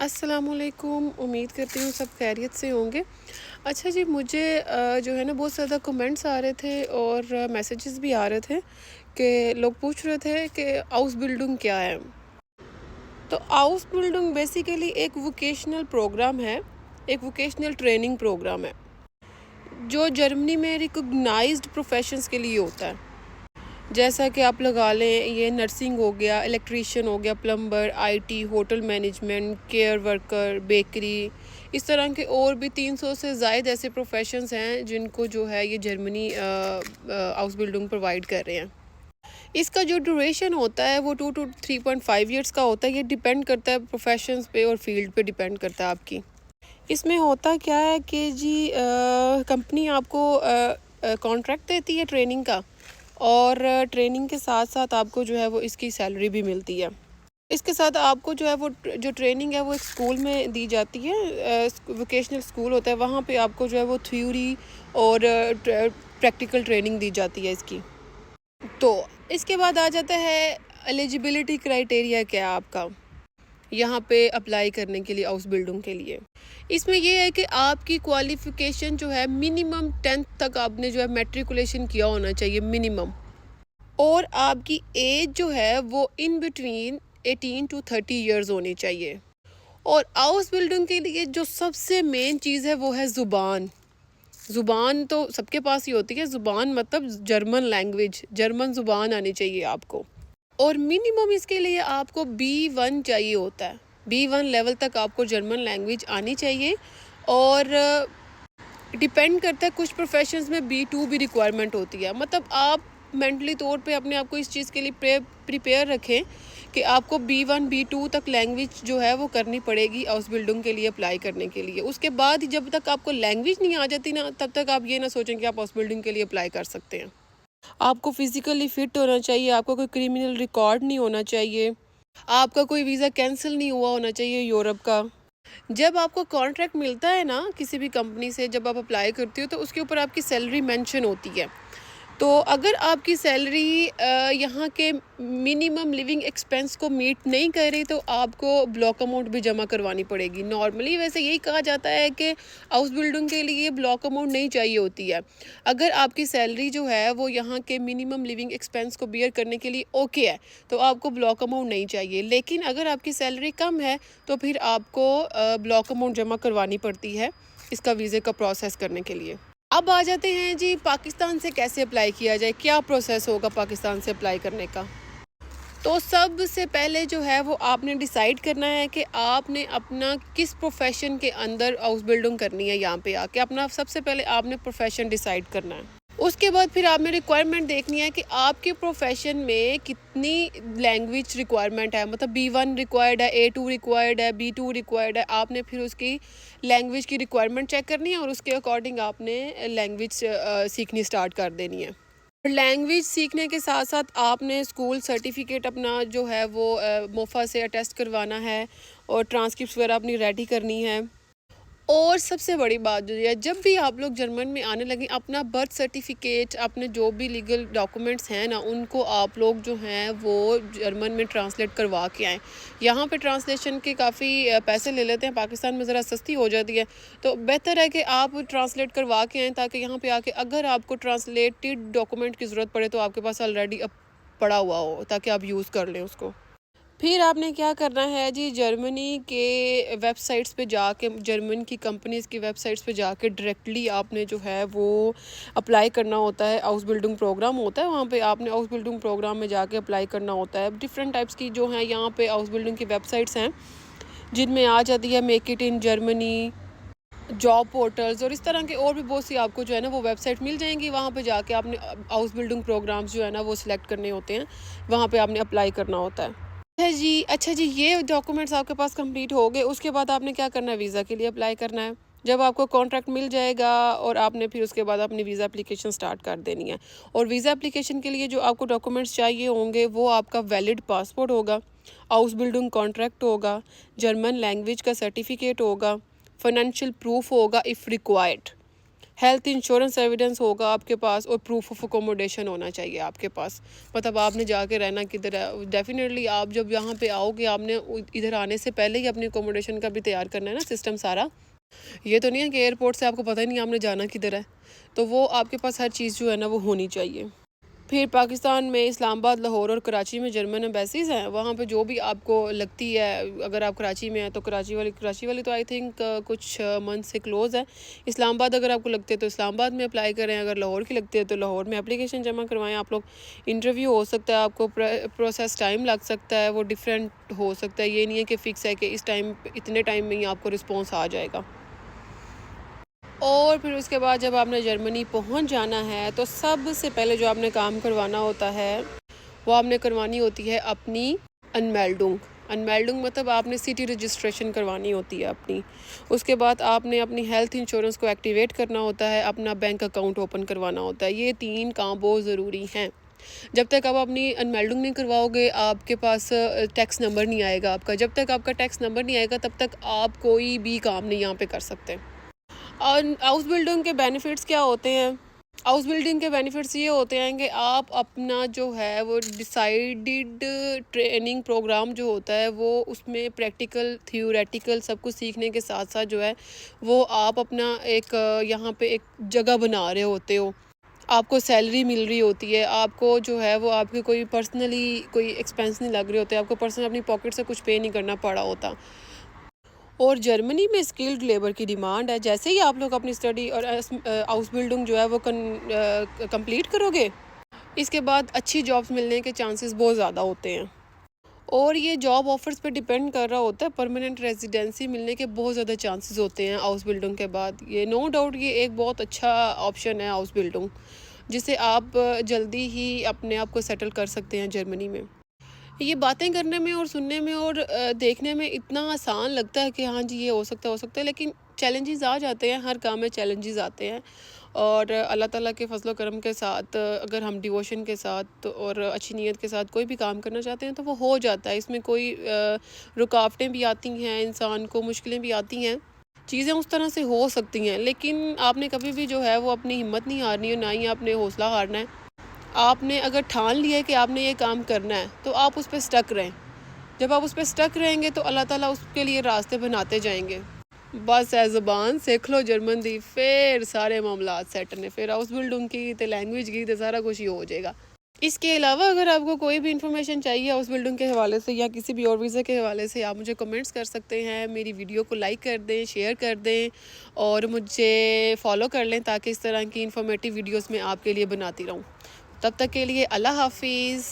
अस्सलामुअलैकुम। उम्मीद करती हूँ सब खैरियत से होंगे। अच्छा जी, मुझे जो है ना बहुत ज़्यादा कमेंट्स आ रहे थे और मैसेजेस भी आ रहे थे कि लोग पूछ रहे थे कि हाउस बिल्डिंग क्या है। तो हाउस बिल्डिंग बेसिकली एक वोकेशनल प्रोग्राम है, एक वोकेशनल ट्रेनिंग प्रोग्राम है जो जर्मनी में रिकॉग्नाइज्ड प्रोफेशंस के लिए होता है। जैसा कि आप लगा लें, ये नर्सिंग हो गया, इलेक्ट्रीशियन हो गया, plumber, IT, hotel management, care worker, bakery, इस तरह के और भी 300 से ज़ायद ऐसे प्रोफेशंस हैं जिनको जो है ये जर्मनी हाउस बिल्डिंग प्रोवाइड कर रहे हैं। इसका जो ड्यूरेशन होता है वो 2 to 3.5 ईयर्स का होता है। ये डिपेंड करता है प्रोफेशंस पे और फील्ड पे डिपेंड करता है आपकी। इसमें होता क्या है कि जी कंपनी आपको कॉन्ट्रैक्ट देती है ट्रेनिंग का, और ट्रेनिंग के साथ साथ आपको जो है वो इसकी सैलरी भी मिलती है। इसके साथ आपको जो है वो जो ट्रेनिंग है वो एक स्कूल में दी जाती है, वोकेशनल स्कूल होता है, वहाँ पे आपको जो है वो थ्योरी और प्रैक्टिकल ट्रेनिंग दी जाती है इसकी। तो इसके बाद आ जाता है एलिजिबिलिटी क्राइटेरिया क्या है आपका यहाँ पे अप्लाई करने के लिए हाउस बिल्डिंग के लिए। इसमें ये है कि आपकी क्वालिफ़िकेशन जो है मिनिमम 10th तक आपने जो है मैट्रिकुलेशन किया होना चाहिए मिनिमम, और आपकी एज जो है वो इन बिटवीन 18 to 30 ईयर्स होनी चाहिए। और हाउस बिल्डिंग के लिए जो सबसे मेन चीज़ है वो है ज़ुबान। ज़ुबान तो सबके पास ही होती है, ज़ुबान मतलब जर्मन लैंग्वेज, जर्मन ज़ुबान आनी चाहिए आपको। और मिनिमम इसके लिए आपको B1 चाहिए होता है। B1 लेवल तक आपको जर्मन लैंग्वेज आनी चाहिए। और डिपेंड करता है, कुछ प्रोफेशंस में B2 भी रिक्वायरमेंट होती है। मतलब आप मेंटली तौर पे अपने आप को इस चीज़ के लिए प्रिपेयर रखें कि आपको B1 B2 तक लैंग्वेज जो है वो करनी पड़ेगी हाउस बिल्डिंग के लिए अप्लाई करने के लिए। उसके बाद जब तक आपको लैंग्वेज नहीं आ जाती ना, तब तक आप ये ना सोचें कि आप हाउस बिल्डिंग के लिए अप्लाई कर सकते हैं। आपको फिजिकली फिट होना चाहिए, आपका कोई क्रिमिनल रिकॉर्ड नहीं होना चाहिए, आपका कोई वीज़ा कैंसिल नहीं हुआ होना चाहिए यूरोप का। जब आपको कॉन्ट्रैक्ट मिलता है ना किसी भी कंपनी से, जब आप अप्लाई करते हो तो उसके ऊपर आपकी सैलरी मेंशन होती है। तो अगर आपकी सैलरी यहाँ के मिनिमम लिविंग एक्सपेंस को मीट नहीं कर रही तो आपको ब्लॉक अमाउंट भी जमा करवानी पड़ेगी। नॉर्मली वैसे यही कहा जाता है कि हाउस बिल्डिंग के लिए ब्लॉक अमाउंट नहीं चाहिए होती है। अगर आपकी सैलरी जो है वो यहाँ के मिनिमम लिविंग एक्सपेंस को बियर करने के लिए ओके है तो आपको ब्लॉक अमाउंट नहीं चाहिए। लेकिन अगर आपकी सैलरी कम है तो फिर आपको ब्लॉक अमाउंट जमा करवानी पड़ती है इसका वीज़े का प्रोसेस करने के लिए। अब आ जाते हैं जी पाकिस्तान से कैसे अप्लाई किया जाए, क्या प्रोसेस होगा पाकिस्तान से अप्लाई करने का। तो सबसे पहले जो है वो आपने डिसाइड करना है कि आपने अपना किस प्रोफेशन के अंदर हाउस बिल्डिंग करनी है। यहाँ पे आके अपना सबसे पहले आपने प्रोफेशन डिसाइड करना है। उसके बाद फिर आपने रिक्वायरमेंट देखनी है कि आपके प्रोफेशन में कितनी लैंग्वेज रिक्वायरमेंट है। मतलब B1 रिक्वायर्ड है, A2 रिक्वायर्ड है, B2 रिक्वायर्ड है। आपने फिर उसकी लैंग्वेज की रिक्वायरमेंट चेक करनी है और उसके अकॉर्डिंग आपने लैंग्वेज सीखनी स्टार्ट कर देनी है। लैंग्वेज सीखने के साथ साथ आपने स्कूल सर्टिफिकेट अपना जो है वो मोफा से अटेस्ट करवाना है और ट्रांसक्रिप्ट वगैरह अपनी रेडी करनी है। और सबसे बड़ी बात जो है, जब भी आप लोग जर्मन में आने लगे अपना बर्थ सर्टिफिकेट, अपने जो भी लीगल डॉक्यूमेंट्स हैं ना, उनको आप लोग जो हैं वो जर्मन में ट्रांसलेट करवा के आएँ। यहाँ पे ट्रांसलेशन के काफ़ी पैसे ले लेते हैं, पाकिस्तान में ज़रा सस्ती हो जाती है। तो बेहतर है कि आप ट्रांसलेट करवा के आएँ ताकि यहाँ पे आके अगर आपको ट्रांसलेटेड डॉक्यूमेंट की ज़रूरत पड़े तो आपके पास ऑलरेडी पड़ा हुआ हो ताकि आप यूज़ कर लें उसको। फिर आपने क्या करना है जी, जर्मनी के वेबसाइट्स पे जाके, जर्मन की कंपनीज़ की वेबसाइट्स पे जाके डायरेक्टली आपने जो है वो अप्लाई करना होता है। हाउस बिल्डिंग प्रोग्राम होता है, वहाँ पे आपने हाउस बिल्डिंग प्रोग्राम में जाके अप्लाई करना होता है। डिफरेंट टाइप्स की जो हैं यहाँ पे हाउस बिल्डिंग की वेबसाइट्स हैं जिनमें आ जाती है make it in Germany, job portals और इस तरह के और भी बहुत सी आपको जो है ना वो वेबसाइट मिल जाएंगी। वहाँ पे जाके आपने हाउस बिल्डिंग प्रोग्राम्स जो है ना वो सिलेक्ट करने होते हैं, वहाँ पे आपने अप्लाई करना होता है। अच्छा जी, ये डॉक्यूमेंट्स आपके पास कंप्लीट हो गए। उसके बाद आपने क्या करना है, वीज़ा के लिए अप्लाई करना है। जब आपको कॉन्ट्रैक्ट मिल जाएगा और आपने फिर उसके बाद अपनी वीज़ा एप्लीकेशन स्टार्ट कर देनी है। और वीज़ा एप्लीकेशन के लिए जो आपको डॉक्यूमेंट्स चाहिए होंगे वो आपका वैलिड पासपोर्ट होगा, हाउस बिल्डिंग कॉन्ट्रैक्ट होगा, जर्मन लैंग्वेज का सर्टिफिकेट होगा, फाइनेंशियल प्रूफ होगा if required, health insurance evidence होगा आपके पास, और प्रूफ ऑफ अकोमोडेशन होना चाहिए आपके पास। मतलब आपने जाके रहना किधर है। डेफिनेटली आप जब यहाँ पे आओगे, आपने इधर आने से पहले ही अपनी अकोमोडेशन का भी तैयार करना है ना सिस्टम सारा। ये तो नहीं है कि एयरपोर्ट से आपको पता ही नहीं आपने जाना किधर है। तो वो आपके पास हर चीज़ जो है ना वो होनी चाहिए। फिर पाकिस्तान में इस्लामाबाद, लाहौर और कराची में जर्मन एम्बेसीज़ हैं। वहाँ पे जो भी आपको लगती है, अगर आप कराची में हैं तो कराची वाली तो आई थिंक कुछ मंथ से क्लोज़ है। इस्लामाबाद अगर आपको लगती है तो इस्लामाबाद में अप्लाई करें, अगर लाहौर की लगती है तो लाहौर में एप्लीकेशन जमा करवाएं आप लोग। इंटरव्यू हो सकता है, आपको प्रोसेस टाइम लग सकता है, वो डिफरेंट हो सकता है। ये नहीं है कि फ़िक्स है कि इस टाइम इतने टाइम में ही आपको रिस्पॉन्स आ जाएगा। और फिर उसके बाद जब आपने जर्मनी पहुंच जाना है तो सबसे पहले जो आपने काम करवाना होता है वो आपने करवानी होती है अपनी अनमेल्डुंग। अनमेल्डुंग मतलब आपने सिटी रजिस्ट्रेशन करवानी होती है अपनी। उसके बाद आपने अपनी हेल्थ इंश्योरेंस को एक्टिवेट करना होता है, अपना बैंक अकाउंट ओपन करवाना होता है। ये 3 काम बहुत ज़रूरी हैं। जब तक आप अपनी अनमेल्डुंग नहीं करवाओगे, आपके पास टैक्स नंबर नहीं आएगा आपका। जब तक आपका टैक्स नंबर नहीं आएगा तब तक आप कोई भी काम नहीं यहाँ पे कर सकते। और हाउस बिल्डिंग के बेनिफिट्स क्या होते हैं? हाउस बिल्डिंग के बेनिफिट्स ये होते हैं कि आप अपना जो है वो डिसाइडेड ट्रेनिंग प्रोग्राम जो होता है वो उसमें प्रैक्टिकल थ्योरेटिकल सब कुछ सीखने के साथ साथ जो है वो आप अपना एक यहाँ पे एक जगह बना रहे होते हो। आपको सैलरी मिल रही होती है, आपको जो है वो आपके कोई पर्सनली कोई एक्सपेंस नहीं लग रहे होते, आपको पर्सनल अपनी पॉकेट से कुछ पे नहीं करना पड़ा होता। और जर्मनी में स्किल्ड लेबर की डिमांड है। जैसे ही आप लोग अपनी स्टडी और हाउस बिल्डिंग जो है वो कंप्लीट करोगे, इसके बाद अच्छी जॉब्स मिलने के चांसेस बहुत ज़्यादा होते हैं। और ये जॉब ऑफर्स पे डिपेंड कर रहा होता है। परमानेंट रेजिडेंसी मिलने के बहुत ज़्यादा चांसेस होते हैं हाउस बिल्डिंग के बाद। ये नो डाउट ये एक बहुत अच्छा ऑप्शन है हाउस बिल्डिंग, जिससे आप जल्दी ही अपने आप को सेटल कर सकते हैं जर्मनी में। ये बातें करने में और सुनने में और देखने में इतना आसान लगता है कि हाँ जी ये हो सकता है, लेकिन चैलेंजेस आ जाते हैं। हर काम में चैलेंजेस आते हैं। और अल्लाह ताला के फजलो करम के साथ अगर हम डिवोशन के साथ और अच्छी नीयत के साथ कोई भी काम करना चाहते हैं तो वो हो जाता है। इसमें कोई रुकावटें भी आती हैं, इंसान को मुश्किलें भी आती हैं, चीज़ें उस तरह से हो सकती हैं। लेकिन आपने कभी भी जो है वो अपनी हिम्मत नहीं हारनी है, ना ही आपने हौसला हारना है। आपने अगर ठान लिया है कि आपने ये काम करना है तो आप उस पर स्टक रहें। जब आप उस पर स्टक रहेंगे तो अल्लाह ताला उसके लिए रास्ते बनाते जाएंगे। बस ए ज़बान सीख लो जर्मन दी, फिर सारे मामलात सेट ने। फिर हाउस बिल्डिंग की तो लैंग्वेज की तो सारा कुछ ही हो जाएगा। इसके अलावा अगर आपको कोई भी इन्फॉर्मेशन चाहिए हाउस बिल्डिंग के हवाले से या किसी भी और वीज़ा के हवाले से, आप मुझे कमेंट्स कर सकते हैं। मेरी वीडियो को लाइक कर दें, शेयर कर दें और मुझे फॉलो कर लें ताकि इस तरह की इन्फॉर्मेटिव वीडियोस मैं आपके लिए बनाती रहूँ। तब तक के लिए अल्लाह हाफिज़।